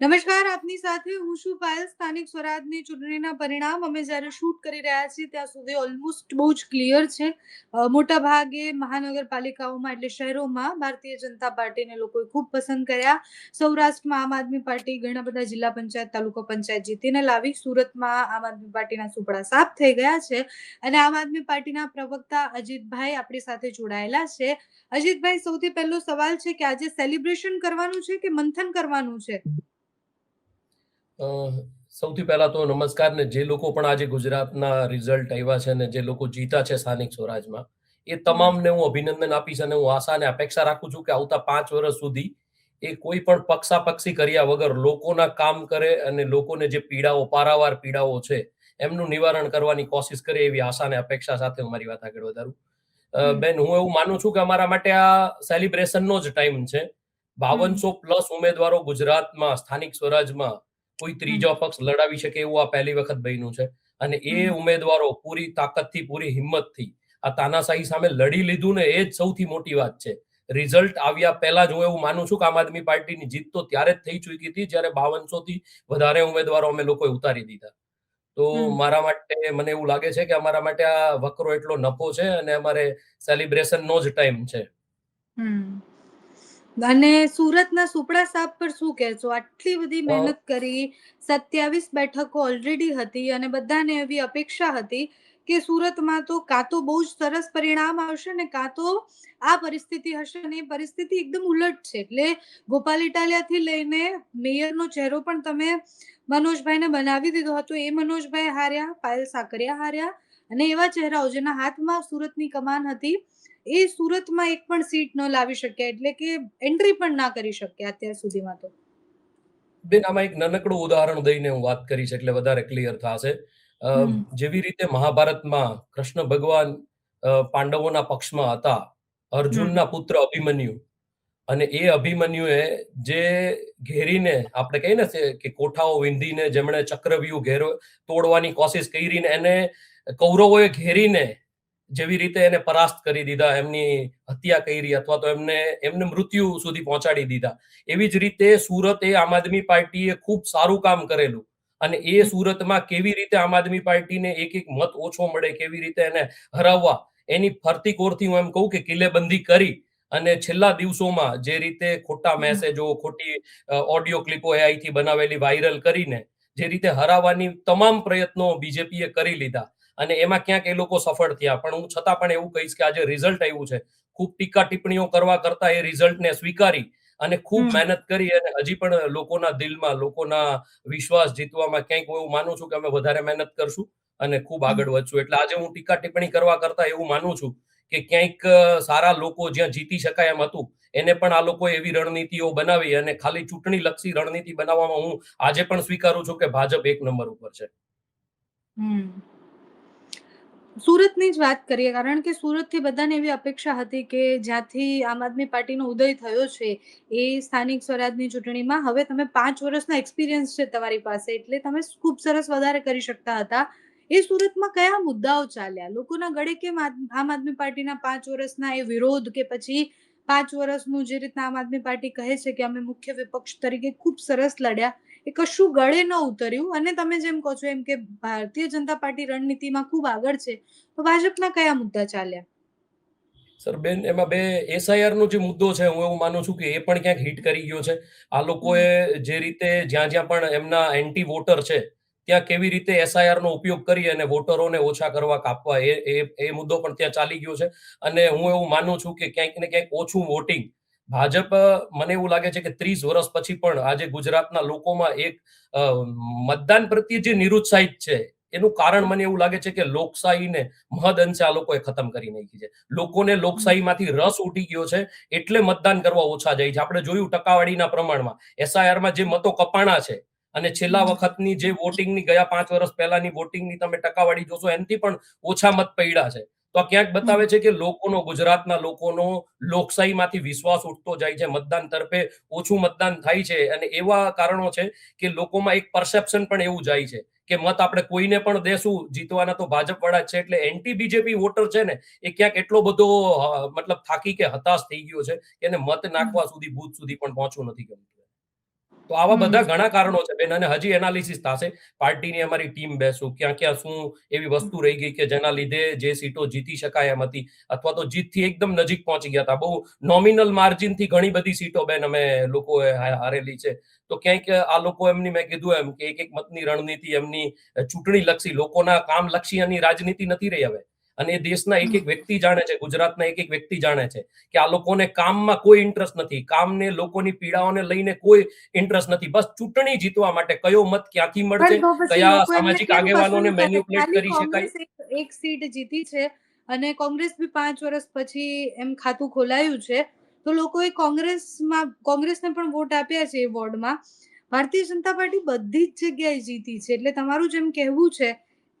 નમસ્કાર, આપની સાથે હું છું પાયલ. સ્થાનિક સ્વરાજની ચૂંટણીના પરિણામ અમે જ્યારે શૂટ કરી રહ્યા છીએ ત્યાં સુધી ઓલમોસ્ટ બહુ જ ક્લિયર છે. મોટા ભાગે મહાનગરપાલિકાઓમાં એટલે શહેરોમાં ભારતીય જનતા પાર્ટીને લોકોએ ખૂબ પસંદ કર્યા. સૌરાષ્ટ્રમાં આમ આદમી પાર્ટી ઘણા બધા જિલ્લા પંચાયત, તાલુકા પંચાયત જીતીને લાવી. સુરતમાં આમ આદમી પાર્ટીના સુપડા સાફ થઈ ગયા છે અને આમ આદમી પાર્ટીના પ્રવક્તા અજીતભાઈ આપણી સાથે જોડાયેલા છે. અજીતભાઈ, સૌથી પહેલો સવાલ છે કે આજે સેલિબ્રેશન કરવાનું છે કે મંથન કરવાનું છે? સૌથી પહેલા તો નમસ્કાર. ને જે લોકો પણ આજે ગુજરાતના રિઝલ્ટ આવ્યા છે ને જે લોકો જીતા છે સ્થાનિક સ્વરાજમાં, એ તમામને હું અભિનંદન આપીશ અને હું આશા અને અપેક્ષા રાખું છું કે આવતા 5 વર્ષ સુધી એ કોઈ પણ પક્ષાપક્ષી કર્યા વગર લોકોના કામ કરે અને લોકોને જે પીડાઓ, પારાવાર પીડાઓ છે એમનું નિવારણ કરવાની કોશિશ કરે એવી આશા અને અપેક્ષા સાથે હું મારી વાત આગળ વધારું. બેન, હું એવું માનું છું કે અમારા માટે આ સેલિબ્રેશનનો જ ટાઈમ છે. 5200+ ઉમેદવારો ગુજરાતમાં સ્થાનિક સ્વરાજમાં કોઈ ત્રીજો પક્ષ લડાવી શકે એવું આ પહેલી વખત બન્યું છે. અને એ ઉમેદવારો પૂરી તાકાતથી, પૂરી હિંમતથી આ તાનાશાહી સામે લડી લીધું ને એ જ સૌથી મોટી વાત છે. રિઝલ્ટ આવ્યા પહેલા જ હું એવું માનું છું કે આમ આદમી પાર્ટીની જીત તો ત્યારે જ થઈ ચૂકી હતી જ્યારે 5200 થી વધારે ઉમેદવારો અમે લોકોએ ઉતારી દીધા. તો મારા માટે મને એવું લાગે છે કે અમારા માટે આ વકરો એટલો નફો છે અને અમારે સેલિબ્રેશનનો જ ટાઈમ છે. અને સુરતના સુપડા સાપ પર શું કહેશો? આટલી બધી અ, મહેનત કરી, 27 બેઠકો ઓલરેડી હતી અને બધાને એવી અપેક્ષા હતી કે સુરતમાં તો કાં તો બહુ જ સરસ પરિણામ આવશે ને કાં તો આ પરિસ્થિતિ હશે, અને એ પરિસ્થિતિ એકદમ ઉલટ છે. એટલે ગોપાલ ઇટાલિયાથી લઈને મેયરનો ચહેરો પણ તમે મનોજભાઈને બનાવી દીધો હતો. એ મનોજભાઈ હાર્યા, પાયલ સાકરિયા હાર્યા અને એવા ચહેરાઓ જેના હાથમાં સુરતની કમાન હતી એ સુરતમાં એક પણ સીટ ન લાવી શક્યા, એટલે કે એન્ટ્રી પણ ના કરી શક્યા અત્યાર સુધીમાં તો. બેન, આમાં એક નાનકડું ઉદાહરણ દઈને હું વાત કરીશ એટલે વધારે ક્લિયર થશે. જેવી રીતે મહાભારતમાં કૃષ્ણ ભગવાન પાંડવોના પક્ષમાં હતા, અર્જુનના પુત્ર અભિમન્યુ, અને એ અભિમન્યુએ જે ઘેરીને આપણે કહીએ ને કે કોઠાઓ વિંધીને જેમણે ચક્રવ્યૂહ તોડવાની કોશિશ કરીને એને કૌરવોએ ઘેરીને જેવી રીતે એને પરાસ્ત કરી દીધા, એમની હત્યા કરી અથવા તો એમને મૃત્યુ સુધી પહોંચાડી દીધા, એવી જ રીતે સુરતે આમ આદમી પાર્ટીએ ખૂબ સારું કામ કરેલું. અને એ સુરતમાં કેવી રીતે આમ આદમી પાર્ટીને એક એક મત ઓછો મળે, કેવી રીતે એને હરાવવા, એની ફરતી કોરથી હું એમ કહું કે કિલ્લેબંધી કરી અને છેલ્લા દિવસોમાં જે રીતે ખોટા મેસેજો, ખોટી ઓડિયો ક્લિપો એઆઈથી બનાવેલી વાયરલ કરીને જે રીતે હરાવવાની તમામ પ્રયત્નો બીજેપીએ કરી લીધા અને એમાં ક્યાંક એ લોકો સફળ થયા. પણ હું છતાં પણ એવું કહીશ કે આજે રિઝલ્ટ આવ્યું છે, ખૂબ ટીકા ટિપ્પણીઓ કરવા કરતા એ રિઝલ્ટને સ્વીકારી અને ખૂબ મહેનત કરી અને હજી પણ લોકોના દિલમાં, લોકોના વિશ્વાસ જીતવામાં ક્યાંક હું એવું માનું છું કે અમે વધારે મહેનત કરશું અને ખૂબ આગળ વધશું. એટલે આજે હું ટીકા ટિપ્પણી કરવા કરતા એવું માનું છું કે ક્યાંક સારા લોકો જ્યાં જીતી શકાય એમ હતું એને પણ આ લોકો એવી રણનીતિઓ બનાવી અને ખાલી ચૂંટણી લક્ષી રણનીતિ બનાવવામાં હું આજે પણ સ્વીકારું છું કે ભાજપ 1 નંબર ઉપર છે. સુરતની જ વાત કરીએ, કારણ કે સુરતથી બધાને એવી અપેક્ષા હતી કે જ્યાંથી આમ આદમી પાર્ટીનો ઉદય થયો છે એ સ્થાનિક સ્વરાજની ચૂંટણીમાં હવે તમે 5 વર્ષના એક્સપિરિયન્સ છે તમારી પાસે, એટલે તમે ખૂબ સરસ વધારે કરી શકતા હતા. એ સુરતમાં કયા મુદ્દાઓ ચાલ્યા? લોકોના ગળે કેમ આમ આદમી પાર્ટીના 5 વર્ષના એ વિરોધ કે પછી 5 વર્ષનું જે રીતના આમ આદમી પાર્ટી કહે છે કે અમે મુખ્ય વિપક્ષ તરીકે ખૂબ સરસ લડ્યા, એ કશું ગળે ન ઉતર્યું? અને તમે જેમ કહો છો એમ કે ભારતીય જનતા પાર્ટી રણનીતિમાં ખૂબ આગળ છે, તો ભાજપના કયા મુદ્દા ચાલ્યા? સર બેન, એમાં બે એસઆઈઆર નો જે મુદ્દો છે હું એવું માનું છું કે એ પણ ક્યાંક હિટ કરી ગયો છે. આ લોકોએ જે રીતે જ્યાં જ્યાં પણ એમના એન્ટી વોટર છે ત્યાં કેવી રીતે એસઆઈઆર નો ઉપયોગ કરી અને વોટરોને ઓછા કરવા, કાપવા, એ મુદ્દો પણ ત્યાં ચાલી ગયો છે. અને હું એવું માનું છું કે ક્યાંક ને ક્યાંક ઓછું વોટિંગ ભાજપ, મને એવું લાગે છે કે 30 વર્ષ પછી પણ આજે ગુજરાતના લોકોમાં એક મતદાન પ્રત્યે જે નિરુત્સાહિત છે એનું કારણ મને એવું લાગે છે કે લોકશાહીને મહદ અંશે આ લોકોએ ખતમ કરી નાખી છે. લોકોને લોકશાહીમાંથી રસ ઉઠી ગયો છે એટલે મતદાન કરવા ઓછા જાય છે. આપણે જોયું ટકાવારીના પ્રમાણમાં એસઆઈઆરમાં જે મતો કપાણા છે અને છેલ્લા વખતની જે વોટિંગની ગયા 5 વર્ષ પહેલાની વોટિંગની તમે ટકાવારી જોશો એનાથી પણ ઓછા મત પડ્યા છે. તો આ ક્યાંક બતાવે છે કે લોકોનો, ગુજરાતના લોકોનો લોકશાહીમાંથી વિશ્વાસ ઉઠતો જાય છે, મતદાન તરફે ઓછું મતદાન થાય છે. અને એવા કારણો છે કે લોકોમાં એક પરસેપ્શન પણ એવું જાય છે કે મત આપણે કોઈને પણ દેશું, જીતવાના તો ભાજપ વાળા જ છે. એટલે એન્ટી બીજેપી વોટર છે ને એ ક્યાંક એટલો બધો મતલબ થાકી કે હતાશ થઈ ગયો છે કે એને મત નાખવા સુધી, બૂથ સુધી પણ પહોંચવું નથી ગમતું. તો આવા બધા ઘણા કારણો છે બેન, અને હજી એનાલિસિસ થશે. પાર્ટીની અમારી ટીમ બેસું, ક્યાં ક્યાં શું એવી વસ્તુ રહી ગઈ કે જેના લીધે જે સીટો જીતી શકાય એમ હતી, અથવા તો જીતથી એકદમ નજીક પહોંચી ગયા હતા. બહુ નોમિનલ માર્જિનથી ઘણી બધી સીટો બેન અમે લોકોએ હારેલી છે. તો ક્યાંક આ લોકો એમની, મેં કીધું એમ કે એક એક મતની રણનીતિ એમની ચૂંટણી લક્ષી, લોકોના કામ લક્ષી એની રાજનીતિ નથી રહી હવે. અને એ દેશના એક એક વ્યક્તિ જાણે છે, ગુજરાતના એક એક વ્યક્તિ જાણે છે કે આ લોકોને કામમાં કોઈ ઇન્ટરેસ્ટ નથી, કામને, લોકોની પીડાઓને લઈને કોઈ ઇન્ટરેસ્ટ નથી. બસ ચૂંટણી જીતવા માટે કયો મત ક્યાંથી મળશે, પણ તો પછી કયા લોકો એમને સામાજિક કેમ આગેવાનોને પસંદ કરે? મેન્યુપ્યુલેટ ખાલી કરી શકાય. કોંગ્રેસ એક સીટ જીતી છે અને કોંગ્રેસ બી 5 વર્ષ પછી એમ ખાતું ખોલાયું છે, તો લોકોએ કોંગ્રેસને પણ વોટ આપ્યા છે એ વોર્ડમાં. ભારતીય જનતા પાર્ટી બધી જ જગ્યાએ જીતી છે. એટલે તમારું જેમ કહેવું છે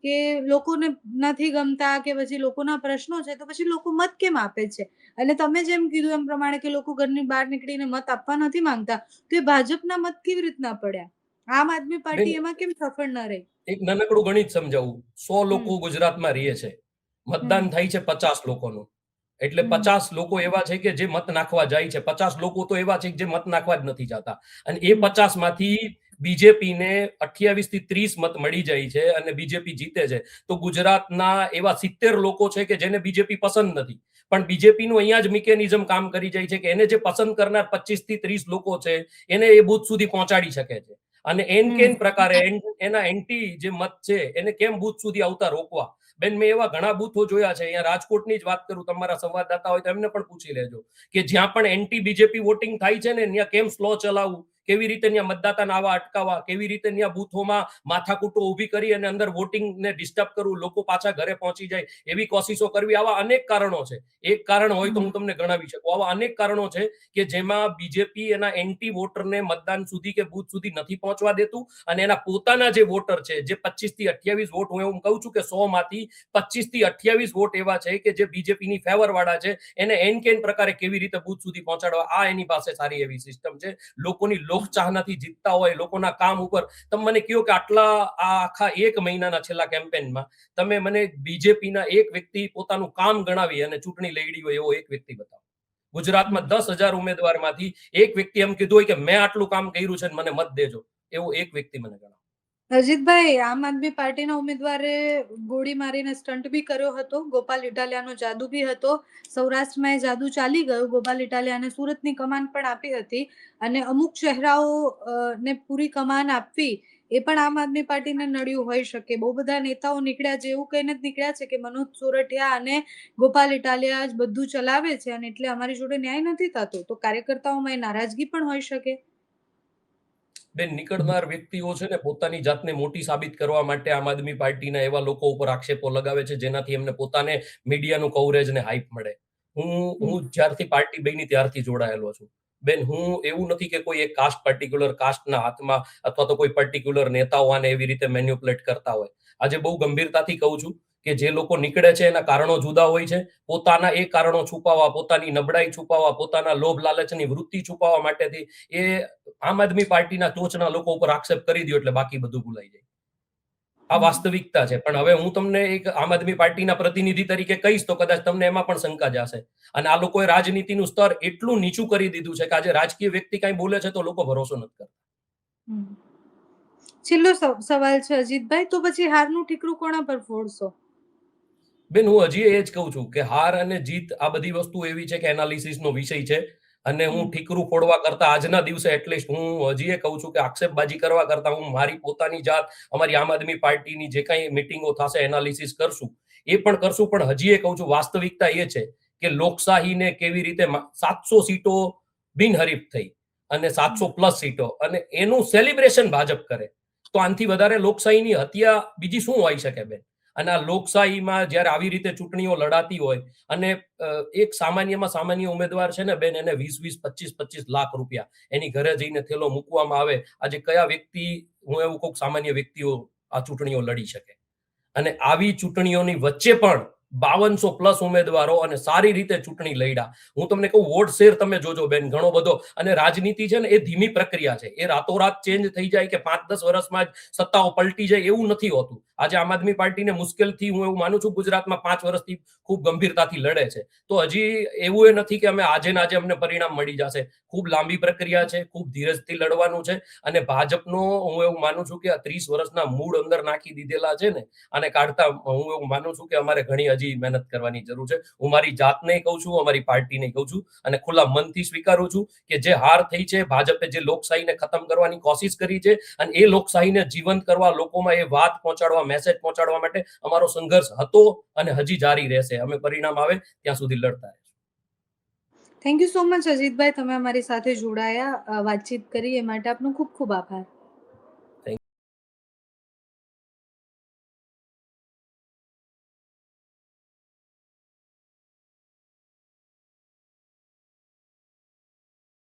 કે લોકોને નથી ગમતા કે પછી લોકોના પ્રશ્નો છે, તો પછી લોકો મત કેમ આપે છે? અને તમે જેમ કીધું એમ પ્રમાણે કે લોકો ઘરની બહાર નીકળીને મત આપવા નથી માંગતા, તો એ ભાજપના મત કેવી રીતના પડ્યા? આમ આદમી બેન, પાર્ટી એમાં કેમ સફળ ન રહી? એક નાનકડું ગણિત સમજાવું. 100 હમ લોકો ગુજરાતમાં રહે છે, હમ મતદાન થાય છે 50 લોકોનું. એટલે હમ 50 લોકો એવા છે કે જે મત નાખવા જાય છે, 50 લોકો તો એવા છે કે જે મત નાખવા જ નથી જતા. અને એ હમ 50 માંથી બીજેપીને 28 થી 30 મત મળી જાય છે અને બીજેપી જીતે છે. તો ગુજરાતના એવા 70 લોકો છે કે જેને બીજેપી પસંદ નથી, પણ બીજેપીનું અહીંયા જ મિકેનિઝમ કામ કરી જાય છે કે એને જે પસંદ કરનાર 25 થી 30 લોકો છે એને એ બૂથ સુધી પહોંચાડી શકે છે. અને એન હમ કેન પ્રકારે એના એન્ટી જે મત છે એને કેમ બૂથ સુધી આવતા રોકવા. બેન, મેં એવા ઘણા બૂથો જોયા છે. અહીંયા રાજકોટની જ વાત કરું, તમારા સંવાદદાતા હોય તો એમને પણ પૂછી લેજો કે જ્યાં પણ એન્ટી બીજેપી વોટિંગ થાય છે ને, ત્યાં કેમ સ્લો ચલાવવું, કેવી રીતે ત્યાં મતદાતાને આવા અટકાવવા, કેવી રીતે ત્યાં બૂથોમાં માથાકૂટો ઊભી કરી અને અંદર વોટિંગને ડિસ્ટર્બ કરવું, લોકો પાછા ઘરે પહોંચી જાય એવી કોશિશો કરવી. આવા અનેક કારણો છે. એક કારણ હોય તો હું તમને ગણાવી શકું. આવા અનેક કારણો છે કે જેમાં બીજેપી એના એન્ટી વોટરને મતદાન સુધી કે બૂથ સુધી નથી પહોંચવા દેતું, અને એના પોતાના જે વોટર છે, જે 25 થી 28 વોટ, હું એવું કહું છું કે 100 માંથી 25 થી 28 વોટ એવા છે કે જે બીજેપીની ફેવર વાળા છે, એને એન કેન પ્રકારે કેવી રીતે બૂથ સુધી પહોંચાડવા, આ એની પાસે સારી એવી સિસ્ટમ છે. લોકોની લોકચાહનાથી જીતતા હોય, લોકોના કામ ઉપર. તમે મને કહો કે આ આખા 1 મહિનાના છેલ્લા કેમ્પેનમાં તમે મને બીજેપીના એક વ્યક્તિ પોતાનું કામ ગણાવી અને ચૂંટણી લડી હોય એવો એક વ્યક્તિ બતાવો. ગુજરાતમાં 10,000 ઉમેદવારમાંથી એક વ્યક્તિ એમ કીધું હોય કે મેં આટલું કામ કર્યું છે, મને મત દેજો, એવો એક વ્યક્તિ મને ગણાવો. અજીતભાઈ, આમ આદમી પાર્ટીના ઉમેદવારે ગોળી મારીને સ્ટન્ટ બી કર્યો હતો. ગોપાલ ઇટાલિયાનો જાદુ બી હતો. સૌરાષ્ટ્રમાં એ જાદુ ચાલી ગયો. ગોપાલ ઇટાલિયાને સુરતની કમાન પણ આપી હતી, અને અમુક ચહેરાઓ ને પૂરી કમાન આપવી એ પણ આમ આદમી પાર્ટીને નડ્યું હોઈ શકે. બહુ બધા નેતાઓ નીકળ્યા છે, એવું કહીને જ નીકળ્યા છે કે મનોજ સોરઠિયા અને ગોપાલ ઇટાલિયા જ બધું ચલાવે છે અને એટલે અમારી જોડે ન્યાય નથી થતો. તો કાર્યકર્તાઓમાં એ નારાજગી પણ હોઈ શકે. બેન, નીકળનાર વ્યક્તિઓ છે ને, પોતાની જાતને મોટી સાબિત કરવા માટે આમ આદમી પાર્ટીના એવા લોકો ઉપર આક્ષેપો લગાવે છે જેનાથી એમને પોતાને મીડિયાનું કવરેજ ને હાઇપ મળે. હું જ્યારથી પાર્ટી બની ત્યારથી જોડાયેલો છું. બેન, હું એવું નથી કે કોઈ એક પર્ટિક્યુલર કાસ્ટના હાથમાં અથવા તો કોઈ પર્ટિક્યુલર નેતાઓ આને એવી રીતે મેન્યુપ્યુલેટ કરતા હોય. આજે બહુ ગંભીરતાથી કહું છું કે જે લોકો નીકળે છે એના કારણો જુદા હોય છે. પોતાના એ કારણો છુપાવવા, પોતાની નબળાઈ છુપાવવા, પોતાના લોભ લાલચની વૃત્તિ છુપાવવા માટેથી એ આમ આદમી પાર્ટીના ટોચના લોકો ઉપર આક્ષેપ કરી દો એટલે બાકી બધું ભૂલાઈ જાય. આ વાસ્તવિકતા છે. પણ હવે હું તમને એક આમ આદમી પાર્ટીના પ્રતિનિધિ તરીકે કહીશ તો કદાચ તમને એમાં પણ શંકા જશે. અને આ લોકોએ રાજનીતિનું સ્તર એટલું નીચું કરી દીધું છે કે આજે રાજકીય વ્યક્તિ કઈ બોલે છે તો લોકો ભરોસો નથી કરતા. છેલ્લો સવાલ છે અજીતભાઈ, તો પછી હારનું ઠીકરું કોના પર ફોડશો? બેન, હું હજી એ જ કહું છું કે હાર અને જીત આ બધી વસ્તુ એવી છે કે એનાલિસિસનો વિષય છે. અને હું ઠીકરું ફોડવા કરતા આજના દિવસે એટલીસ્ટ હું હજી એ કહું છું કે આક્ષેપબાજી કરવા કરતા હું મારી પોતાની જાત, અમારી આમ આદમી પાર્ટીની જે કાંઈ મિટિંગો થશે, એનાલિસિસ કરશું, એ પણ કરશું. પણ હજી એ કહું છું, વાસ્તવિકતા એ છે કે લોકશાહીને કેવી રીતે 700 સીટો બિનહરીફ થઈ અને 700+ સીટો, અને એનું સેલિબ્રેશન ભાજપ કરે, તો આનાથી વધારે લોકશાહીની હત્યા બીજી શું હોઈ શકે બેન? અને આ લોકશાહીમાં જ્યારે આવી રીતે ચૂંટણીઓ લડાતી હોય અને એક સામાન્યમાં સામાન્ય ઉમેદવાર છે ને બેન, એને 20-20, 25-25 લાખ રૂપિયા એની ઘરે જઈને થેલો મૂકવામાં આવે. આજે કયા વ્યક્તિ, હું એવું કોઈક સામાન્ય વ્યક્તિઓ આ ચૂંટણીઓ લડી શકે? અને આવી ચૂંટણીઓની વચ્ચે પણ 5200+ ઉમેદવારો અને સારી રીતે ચૂંટણી લડ્યા. હું તમને કહું, વોટ શેર તમે જોજો બેન, ઘણો બધો. અને રાજનીતિ છે ને એ ધીમી પ્રક્રિયા છે. એ રાતોરાત ચેન્જ થઈ જાય કે 5-10 વર્ષમાં જ સત્તાઓ પલટી જાય એવું નથી હોતું. આજે આમ આદમી પાર્ટીને મુશ્કેલથી, હું એવું માનું છું, ગુજરાતમાં 5 વર્ષથી ખૂબ ગંભીરતાથી લડે છે. તો હજી એવું એ નથી કે અમે આજે ને આજે અમને પરિણામ મળી જશે. ખૂબ લાંબી પ્રક્રિયા છે, ખૂબ ધીરજથી લડવાનું છે. અને ભાજપનો હું એવું માનું છું કે આ 30 વર્ષના મૂળ અંદર નાખી દીધેલા છે ને, આને કાઢતા હું એવું માનું છું કે અમારે ઘણી હજી મહેનત કરવાની જરૂર છે. હું મારી જાતને કહું છું, અમારી પાર્ટીને કહું છું, અને ખુલ્લા મનથી સ્વીકારું છું કે જે હાર થઈ છે, ભાજપે જે લોકશાહીને ખતમ કરવાની કોશિશ કરી છે, અને એ લોકશાહીને જીવંત કરવા, લોકોમાં એ વાત પહોંચાડવા, મેસેજ પહોંચાડવા માટે અમારો સંઘર્ષ હતો અને હજી જારી રહેશે. અમે પરિણામ આવે ત્યાં સુધી લડતા રહીશું. Thank you so much Ajitbhai, તમે અમારી સાથે જોડાયા, વાતચીત કરી એ માટે આપનો ખૂબ ખૂબ આભાર.